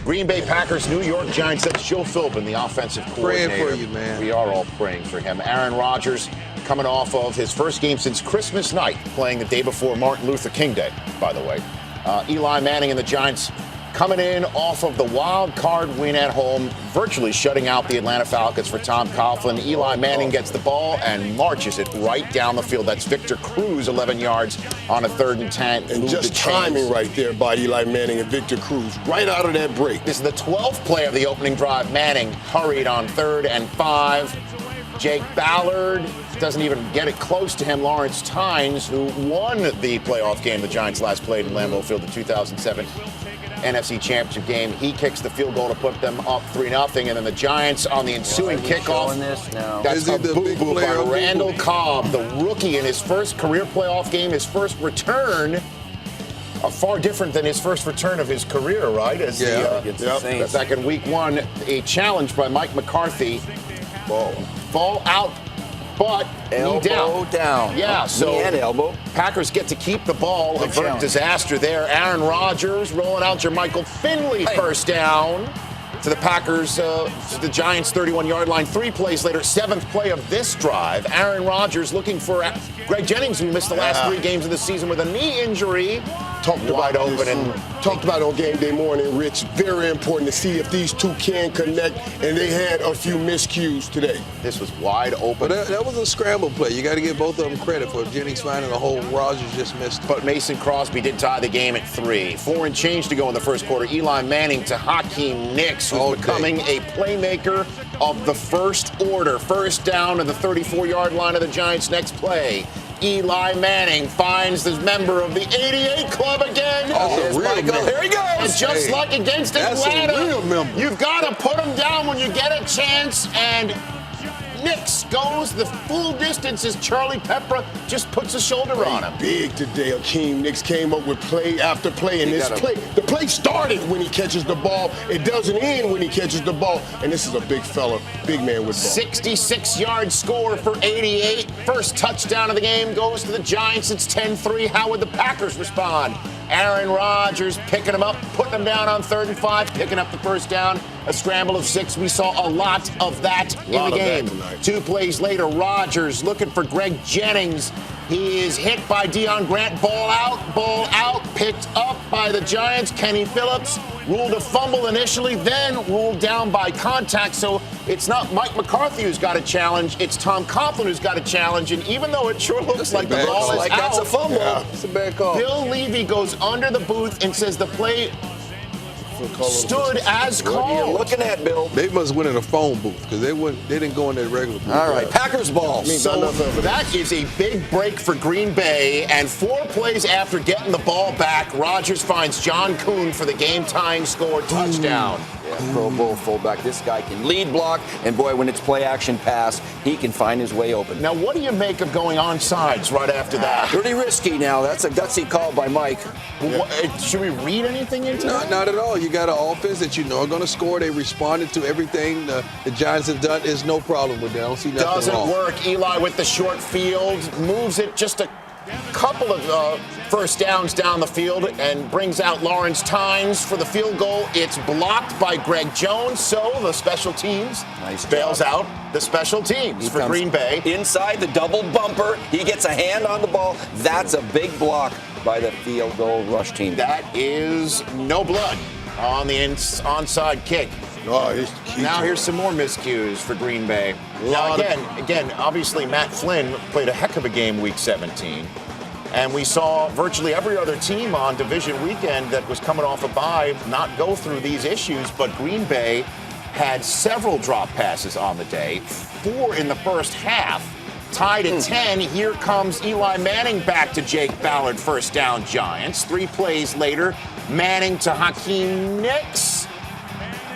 Green Bay Packers, New York Giants. That's Joe Philbin, the offensive coordinator. Praying for you, man. We are all praying for him. Aaron Rodgers coming off of his first game since Christmas night, playing the day before Martin Luther King Day, by the way. Eli Manning and the Giants coming in off of the wild card win at home, virtually shutting out the Atlanta Falcons for Tom Coughlin. Eli Manning gets the ball and marches it right down the field. That's Victor Cruz, 11 yards on a 3rd and 10. And just timing right there by Eli Manning and Victor Cruz, right out of that break. This is the 12th play of the opening drive. Manning hurried on 3rd and 5. Jake Ballard doesn't even get it close to him. Lawrence Tynes, who won the playoff game the Giants last played in Lambeau Field, the 2007 NFC Championship game. He kicks the field goal to put them up 3-0, and then the Giants on the ensuing kickoff. That's a boo-boo by Randall Cobb, the rookie in his first career playoff game, his first return. Far different than his first return of his career, right? As back in week 1, a challenge by Mike McCarthy. Ball out, but elbow down. Yeah, so knee and elbow. Packers get to keep the ball. Avert disaster there. Aaron Rodgers rolling out Jermichael Finley first down to the Packers, the Giants' 31-yard line. 3 plays later, 7th play of this drive. Aaron Rodgers looking for Greg Jennings, who missed the last 3 games of the season with a knee injury. Talked about on game day morning, Rich. Very important to see if these two can connect, and they had a few miscues today. This was wide open. But that was a scramble play. You got to give both of them credit for Jennings finding the hole. Rodgers just missed. But Mason Crosby did tie the game at 3. 4 and change to go in the first quarter. Eli Manning to Hakeem Nicks, who's becoming a playmaker of the first order. First down to the 34-yard line of the Giants' next play. Eli Manning finds the member of the 88 club again. There he goes. And just like against Atlanta, you've got to put him down when you get a chance. And Nicks goes the full distance as Charlie Pepper just puts a shoulder on him. Big today. Hakeem Nicks came up with play after play. And the play started when he catches the ball. It doesn't end when he catches the ball. And this is a big fella, big man with ball. 66-yard score for 88. First touchdown of the game goes to the Giants. It's 10-3. How would the Packers respond? Aaron Rodgers picking him up, putting him down on 3rd and 5, picking up the first down. A scramble of 6. We saw a lot of that in the game. 2 plays later, Rodgers looking for Greg Jennings. He is hit by Deion Grant. Ball out, picked up by the Giants. Kenny Phillips ruled a fumble initially, then ruled down by contact. So it's not Mike McCarthy who's got a challenge. It's Tom Coughlin who's got a challenge. And even though it sure looks like the ball is out, that's a fumble. It's a bad call. Bill Levy goes under the booth and says the play stood as called. What are you looking at, Bill? They must win in a phone booth because they didn't go in that regular booth. All right, Packers ball. So that is a big break for Green Bay. And 4 plays after getting the ball back, Rodgers finds John Kuhn for the game-tying score touchdown. Yeah, Pro Bowl fullback. This guy can lead block, and boy, when it's play-action pass, he can find his way open. Now, what do you make of going on sides right after that? Pretty risky now. That's a gutsy call by Mike. Should we read anything into that? Not at all. You got an offense that you know are going to score. They responded to everything the Giants have done. There's no problem with that. I don't see nothing wrong. Doesn't work. Eli with the short field, moves it just a couple of first downs down the field and brings out Lawrence Tynes for the field goal. It's blocked by Greg Jones, so the special teams bails out the special teams for Green Bay. Inside the double bumper, he gets a hand on the ball. That's a big block by the field goal rush team. That is no blood on the onside kick. Now here's some more miscues for Green Bay. Now again, obviously Matt Flynn played a heck of a game week 17. And we saw virtually every other team on division weekend that was coming off a bye not go through these issues, but Green Bay had several drop passes on the day, 4 in the first half. Tied at 10, here comes Eli Manning back to Jake Ballard, first down Giants. 3 plays later, Manning to Hakeem Nicks.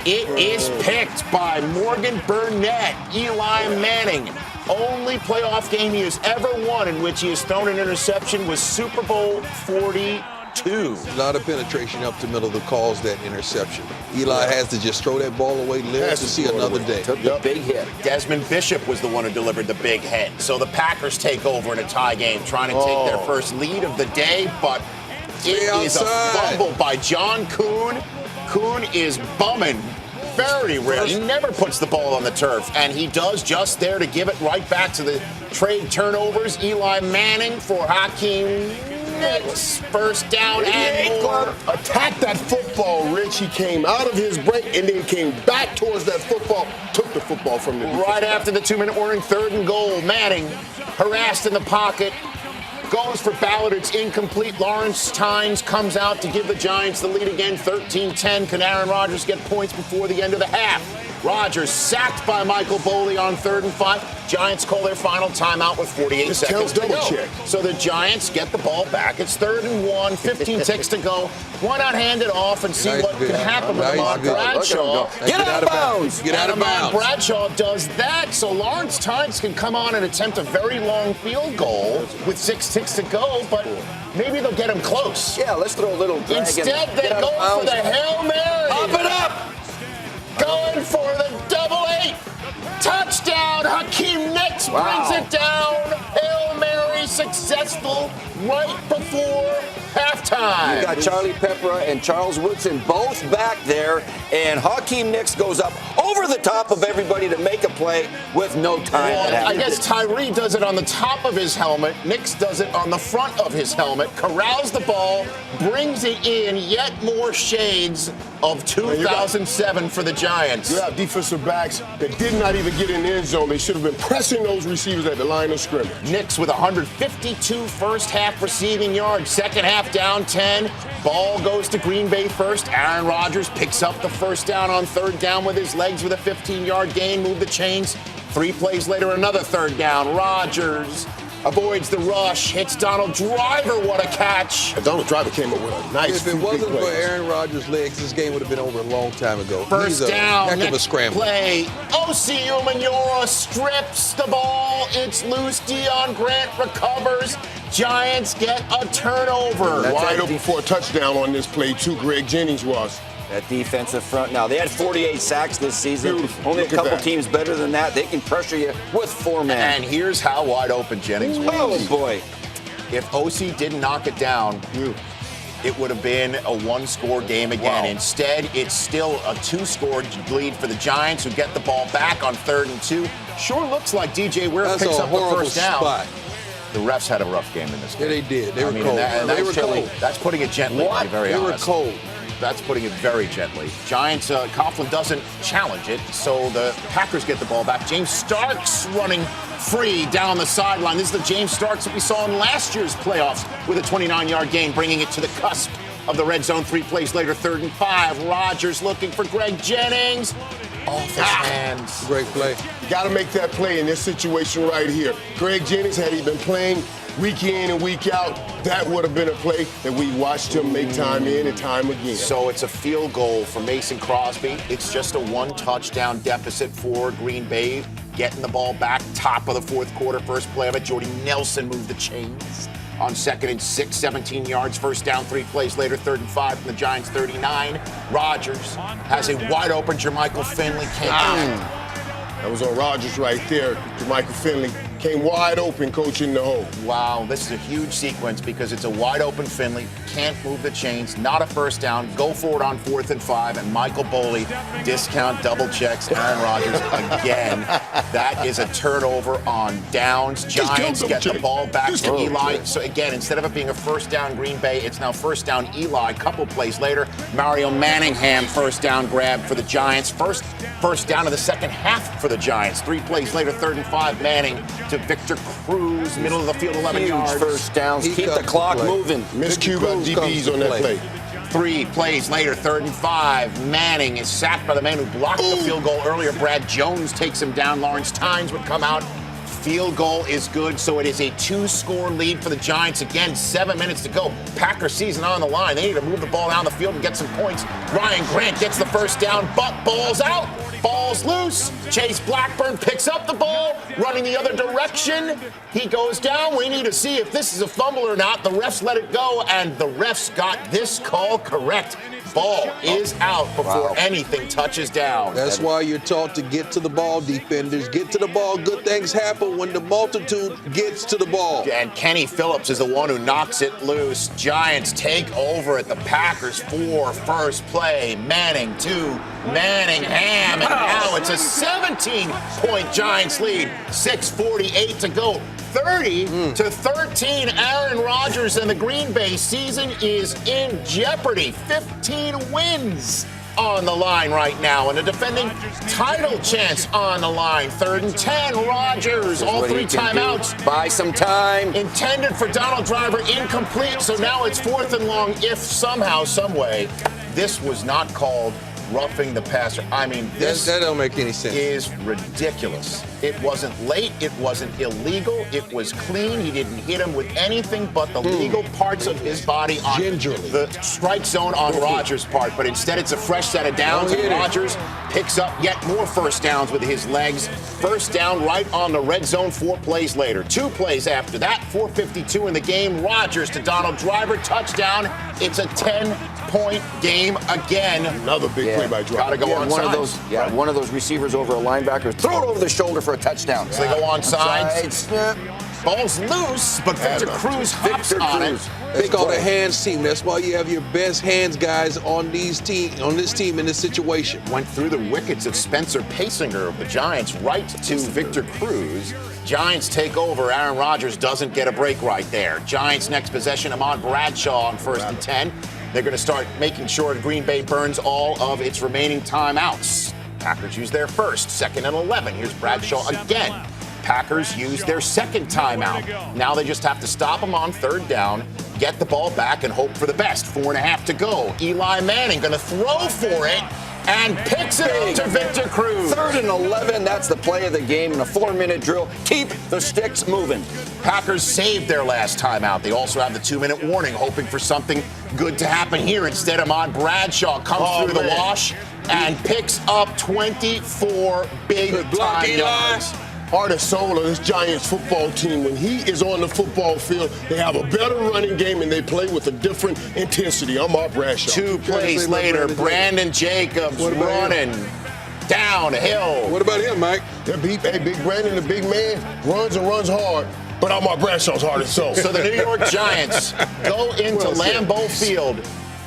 It is picked by Morgan Burnett. Eli Manning, only playoff game he has ever won in which he has thrown an interception was Super Bowl 42. A lot of penetration up the middle that caused that interception. Eli has to just throw that ball away, live to see another day. Took the big hit. Desmond Bishop was the one who delivered the big hit. So the Packers take over in a tie game, trying to take their first lead of the day, but it is a fumble by John Kuhn. Coon is bumming. Very rare. He never puts the ball on the turf, and he does just there to give it right back to the trade turnovers. Eli Manning for Hakeem Nicks. First down and more. Attacked that football, Rich. He came out of his break and then came back towards that football, took the football from the defense. Right after the 2-minute warning, 3rd and goal. Manning harassed in the pocket. Goes for Ballard. It's incomplete. Lawrence Tynes comes out to give the Giants the lead again. 13-10. Can Aaron Rodgers get points before the end of the half? Rodgers sacked by Michael Boley on 3rd and 5. Giants call their final timeout with 48 seconds to go. Check. So the Giants get the ball back. It's 3rd and 1. 15 ticks to go. Why not hand it off and see what can happen with Ahmad Bradshaw? Get out of bounds. Get out of bounds. Bradshaw does that, so Lawrence Tynes can come on and attempt a very long field goal with 6 ticks to go, but maybe they'll get him close. Yeah, let's throw a little drag. Instead, they go for the Hail Mary. Pop it up. Going for the double 8. Touchdown. Hakeem Nicks brings it down. Hail Mary successful right before halftime. You got Charlie Pepper and Charles Woodson both back there, and Hakeem Nicks goes up over the top of everybody to make a play with no time. Well, I guess Tyree does it on the top of his helmet. Nicks does it on the front of his helmet. Corrals the ball, brings it in. Yet more shades of 2007 for the Giants. You have defensive backs that did not even get in the end zone. They should have been pressing those receivers at the line of scrimmage. Nicks with 152 first half receiving yards. Second half down 10. Ball goes to Green Bay first. Aaron Rodgers picks up the first down on 3rd down with his legs with a 15-yard gain. Move the chains. 3 plays later, another 3rd down. Rodgers avoids the rush, hits Donald Driver. What a catch. Donald Driver came up with a nice If it wasn't for Aaron Rodgers' legs, this game would have been over a long time ago. First He's a down, heck of a next scrambler. play. O.C. Umenyiora strips the ball. It's loose. Deion Grant recovers. Giants get a turnover. Wide open for a touchdown on this play, too. Greg Jennings was. That defensive front now. They had 48 sacks this season. Beautiful. Only Look a at couple that. teams better than that. They can pressure you with 4 men. And here's how wide open Jennings was. Oh, boy. If O.C. didn't knock it down, it would have been a 1-score game again. Wow. Instead, it's still a 2-score lead for the Giants, who get the ball back on 3rd and 2. Sure looks like DJ Ware That's picks a up the horrible first down. spot. The refs had a rough game in this game. Yeah, they did. They were cold. And They were chilly. cold. That's putting it gently, to be very They were honest. cold. That's putting it very gently. Giants, Coughlin doesn't challenge it, so the Packers get the ball back. James Starks running free down the sideline. This is the James Starks that we saw in last year's playoffs with a 29-yard gain, bringing it to the cusp of the red zone. 3 plays later, 3rd and 5. Rodgers looking for Greg Jennings. Off his hands. Great play. You got to make that play in this situation right here. Greg Jennings, had he been playing week in and week out, that would have been a play that we watched him make time in and time again. So it's a field goal for Mason Crosby. It's just a 1-touchdown deficit for Green Bay. Getting the ball back, top of the 4th quarter, first play of it. Jordy Nelson moved the chains on 2nd and 6, 17 yards, first down, 3 plays later, 3rd and 5 from the Giants 39. Rodgers has a wide open Jermichael Finley. That was on Rodgers right there. Jermichael Finley came wide open, coach in the hole. Wow, this is a huge sequence because it's a wide open Finley, can't move the chains, not a first down, go for it on 4th and 5, and Michael Boley discount double checks Aaron Rodgers again. That is a turnover on downs. Giants get the ball back to Eli. So again, instead of it being a first down Green Bay, it's now first down Eli. A couple plays later, Mario Manningham first down grab for the Giants. First down of the second half for the Giants. 3 plays later, 3rd and 5, Manning to Victor Cruz, middle of the field, 11 Huge yards. first downs. Keep the clock moving. Miscue by DBs on that play. 3 plays later, 3rd and 5. Manning is sacked by the man who blocked the field goal earlier. Brad Jones takes him down. Lawrence Tynes would come out. Field goal is good, so it is a 2-score lead for the Giants. Again, 7 minutes to go. Packer season on the line. They need to move the ball down the field and get some points. Ryan Grant gets the first down, but ball's out. Ball's loose. Chase Blackburn picks up the ball, running the other direction. He goes down. We need to see if this is a fumble or not. The refs let it go, and the refs got this call correct. ball is out before anything touches down. That's why you're taught to get to the ball, defenders. Get to the ball. Good things happen when the multitude gets to the ball. And Kenny Phillips is the one who knocks it loose. Giants take over at the Packers 4 first play. Manning to Manningham, and now it's a 17-point Giants lead. 6:48 to go. 30-13. Aaron Rodgers and the Green Bay season is in jeopardy. 15 wins on the line right now, and a defending title chance on the line. 3rd and 10. Rodgers, all 3 timeouts. Buy some time. Intended for Donald Driver, incomplete. So now it's 4th and long. If somehow, some way, this was not called roughing the passer. I mean, this that don't make any sense. Is ridiculous. It wasn't late. It wasn't illegal. It was clean. He didn't hit him with anything but the legal parts of his body on the strike zone on Rodgers' part. But instead, it's a fresh set of downs, and Rodgers picks up yet more first downs with his legs. First down right on the red zone 4 plays later. 2 plays after that, 4:52 in the game. Rodgers to Donald Driver, touchdown. It's a 10-point game again. Another big play by Driver. Gotta go on one of those receivers over a linebacker, throw it over the shoulder for a touchdown. So they go on sides. Ball's loose, but Victor Cruz hops on it. It's called a hands team. That's why you have your best hands guys on this team in this situation. Went through the wickets of Spencer Pasinger of the Giants right to Victor Cruz. Giants take over. Aaron Rodgers doesn't get a break right there. Giants next possession, Ahmad Bradshaw on 1st and 10. They're going to start making sure Green Bay burns all of its remaining timeouts. Packers use their first, 2nd and 11. Here's Bradshaw again. Packers use their second timeout. Now they just have to stop him on 3rd down, get the ball back, and hope for the best. 4.5 to go. Eli Manning going to throw for it and picks it up to Victor Cruz. 3rd and 11. That's the play of the game in a 4-minute drill. Keep the sticks moving. Packers saved their last timeout. They also have the 2-minute warning, hoping for something good to happen here. Instead, Ahmad Bradshaw comes through the wash and picks up 24 big-time yards. Heart and soul of this Giants football team. When he is on the football field, they have a better running game and they play with a different intensity. I'm Ahmad Bradshaw. 2 plays later, Brandon Jacobs running downhill. What about him, Mike? Big Brandon, the big man, runs and runs hard. But Ahmad Bradshaw's heart and soul. So the New York Giants go into Lambeau Field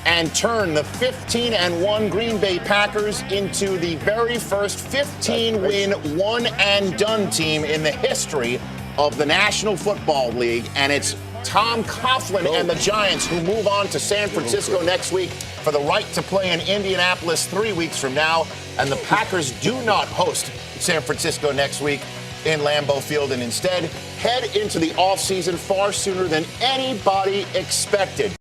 and turn the 15-1 Green Bay Packers into the very first 15-win one-and-done team in the history of the National Football League. And it's Tom Coughlin and the Giants who move on to San Francisco next week for the right to play in Indianapolis 3 weeks from now. And the Packers do not host San Francisco next week in Lambeau Field and instead head into the offseason far sooner than anybody expected.